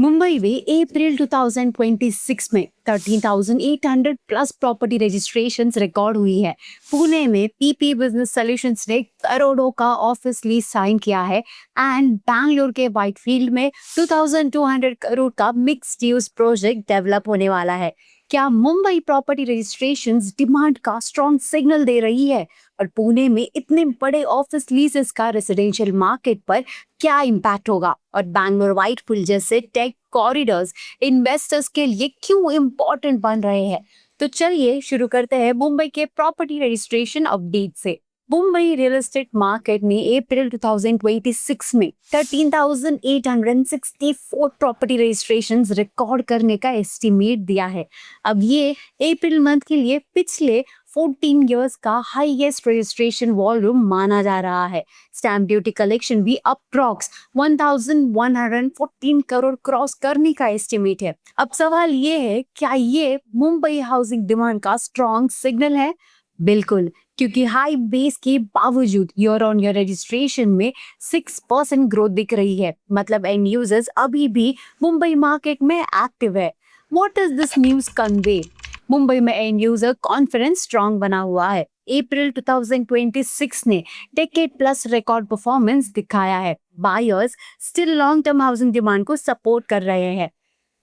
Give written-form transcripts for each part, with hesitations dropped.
मुंबई में अप्रैल 2026 में 13,800 plus property registrations record हुई है। पुणे में पीपी बिजनेस सॉल्यूशंस ने करोड़ों का ऑफिस लीज साइन किया है एंड बैंगलोर के व्हाइटफील्ड में 2,200 करोड़ का मिक्स्ड यूज प्रोजेक्ट डेवलप होने वाला है। क्या मुंबई प्रॉपर्टी रजिस्ट्रेशंस डिमांड का स्ट्रॉन्ग सिग्नल दे रही है और पुणे में इतने बड़े ऑफिस लीजेस का रेजिडेंशियल मार्केट पर क्या इम्पैक्ट होगा और बैंगलोर व्हाइटफील्ड जैसे टेक कॉरिडोर्स इन्वेस्टर्स के लिए क्यों इम्पोर्टेंट बन रहे हैं? तो चलिए शुरू करते हैं मुंबई के प्रॉपर्टी रजिस्ट्रेशन अपडेट से। मुंबई रियल एस्टेट मार्केट ने अप्रैल 2026 में 13,864 प्रॉपर्टी रजिस्ट्रेशंस रिकॉर्ड करने का एस्टिमेट दिया है। अब ये अप्रैल मंथ के लिए पिछले 14 इयर्स का हाईएस्ट रजिस्ट्रेशन वॉल्यूम माना जा रहा है। स्टैम्प ड्यूटी कलेक्शन भी अप्रॉक्स 1,114 करोड़ क्रॉस करने का एस्टिमेट है। अब सवाल ये है, क्या ये मुंबई हाउसिंग डिमांड का स्ट्रॉन्ग सिग्नल है? बिल्कुल, क्योंकि हाई बेस के बावजूद ईयर ऑन ईयर रजिस्ट्रेशन में 6% ग्रोथ दिख रही है। मतलब एंड यूजर्स अभी भी मुंबई मार्केट में एक्टिव है। What does this news convey? Mumbai में एंड यूजर कॉन्फिडेंस स्ट्रॉन्ग बना हुआ है। अप्रैल 2026 ने डेकेड प्लस रिकॉर्ड परफॉर्मेंस दिखाया है। Buyers still long term housing demand को सपोर्ट कर रहे हैं।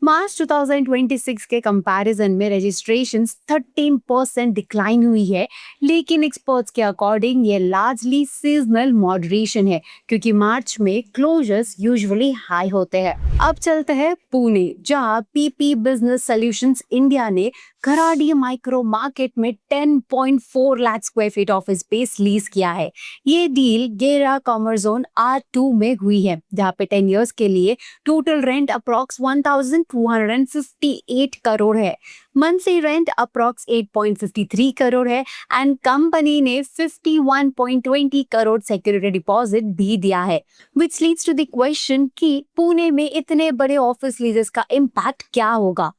मार्च 2026 के कंपैरिजन में रजिस्ट्रेशंस 13% डिक्लाइन हुई है, लेकिन एक्सपर्ट्स के अकॉर्डिंग ये लार्जली सीजनल मॉडरेशन है, क्योंकि मार्च में क्लोजर्स यूजुअली हाई होते हैं। अब चलते हैं पुणे, जहां पीपी बिजनेस सॉल्यूशंस इंडिया ने खराडी माइक्रो मार्केट में 10.4 lakh square feet office space lease किया है। ये डील गेरा कॉमर्स जोन R2 में हुई है, जहाँ पे 10 इयर्स के लिए टोटल रेंट अप्रॉक्स 1,258 करोड़ है। मंथली रेंट अप्रॉक्स 8.53 करोड़ है एंड कंपनी ने 51.20 करोड़ सिक्योरिटी डिपॉजिट भी दिया है। Which leads to the question कि पुणे में इतने बड़े ऑफिस लीजेस का इम्पैक्ट क्या होगा?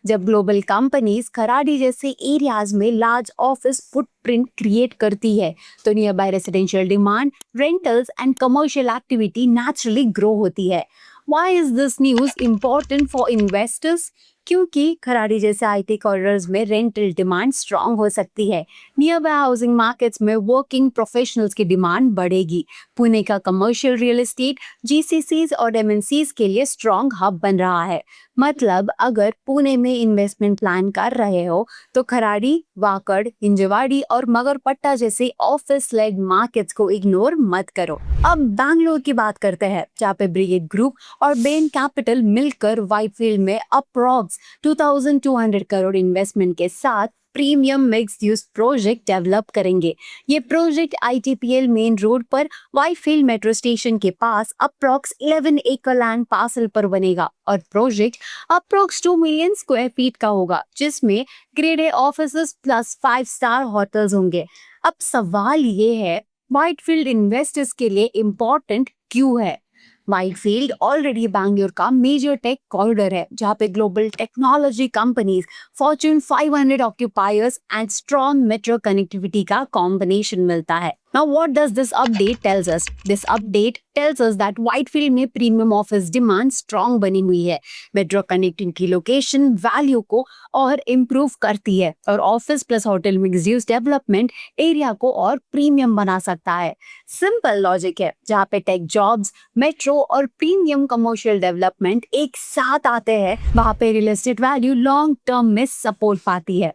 जब ग्लोबल कंपनीज खराडी जैसे एरियाज में लार्ज ऑफिस फुटप्रिंट क्रिएट करती है, तो near by residential demand, rentals and commercial activity naturally grow होती है। Why is this news important for investors? क्योंकि खराड़ी जैसे आईटी कॉरिडोर्स में रेंटल डिमांड स्ट्रांग हो सकती है। नियर बाय हाउसिंग मार्केट्स में वर्किंग प्रोफेशनल्स की डिमांड बढ़ेगी। पुणे का कमर्शियल रियल एस्टेट जीसीसीज और एमएनसीज के लिए स्ट्रांग हब बन रहा है। मतलब अगर पुणे में इन्वेस्टमेंट प्लान कर रहे हो तो खराड़ी, वाकड़, हिंजवाड़ी और मगरपट्टा जैसे ऑफिस लेग मार्केट्स को इग्नोर मत करो। अब बैंगलोर की बात करते हैं, जहाँ पे ब्रिगेड ग्रुप और बेन कैपिटल मिलकर व्हाइटफील्ड में अप्रॉक्स 2,200 करोड़ इन्वेस्टमेंट के साथ premium mixed use project develop करेंगे। ये प्रोजेक्ट आईटीपीएल मेन रोड पर व्हाइटफील्ड मेट्रो स्टेशन के पास अप्रॉक्स 11 एकड़ लैंड पार्सल पर बनेगा और project approx 2 million square feet का होगा, जिसमें grade A offices plus 5 star hotels होंगे। अब सवाल ये है, व्हाइटफील्ड इन्वेस्टर्स के लिए इम्पोर्टेंट क्यों है? व्हाइटफील्ड ऑलरेडी बैंगलोर का मेजर टेक कॉरिडोर है, जहाँ पे global technology companies, Fortune 500 occupiers and strong metro connectivity का कॉम्बिनेशन मिलता है। Now, what does this update tells us? This update tells us that Whitefield में प्रीमियम ऑफिस डिमांड स्ट्रॉन्ग बनी हुई है। मेट्रो कनेक्टिंग की लोकेशन वैल्यू को और इम्प्रूव करती है और office plus hotel mix use development area को और प्रीमियम बना सकता है। सिंपल लॉजिक है, जहाँ पे टेक जॉब्स, मेट्रो और प्रीमियम कमर्शियल डेवलपमेंट एक साथ आते हैं, वहाँ पे real estate value long term में सपोर्ट पाती है।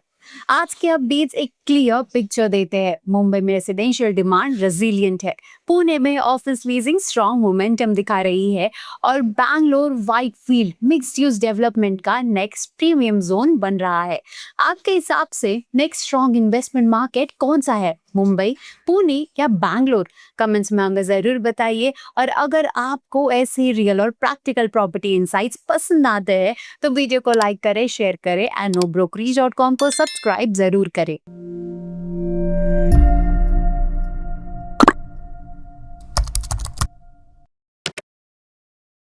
आज के अपडेट्स एक क्लियर पिक्चर देते हैं। मुंबई में रेसिडेंशियल डिमांड रेजिलिएंट है, पुणे में ऑफिस लीजिंग स्ट्रॉन्ग मोमेंटम दिखा रही है और Bangalore Whitefield mixed use development का नेक्स्ट प्रीमियम जोन बन रहा है। आपके हिसाब से नेक्स्ट स्ट्रॉन्ग इन्वेस्टमेंट मार्केट कौन सा है, मुंबई, पुणे या बैंगलोर? कमेंट्स में हमें जरूर बताइए। और अगर आपको ऐसे रियल और प्रैक्टिकल प्रॉपर्टी इनसाइट्स पसंद आते हैं तो वीडियो को लाइक करें, शेयर करें एंड nobrokerage.com को सब्सक्राइब जरूर करें।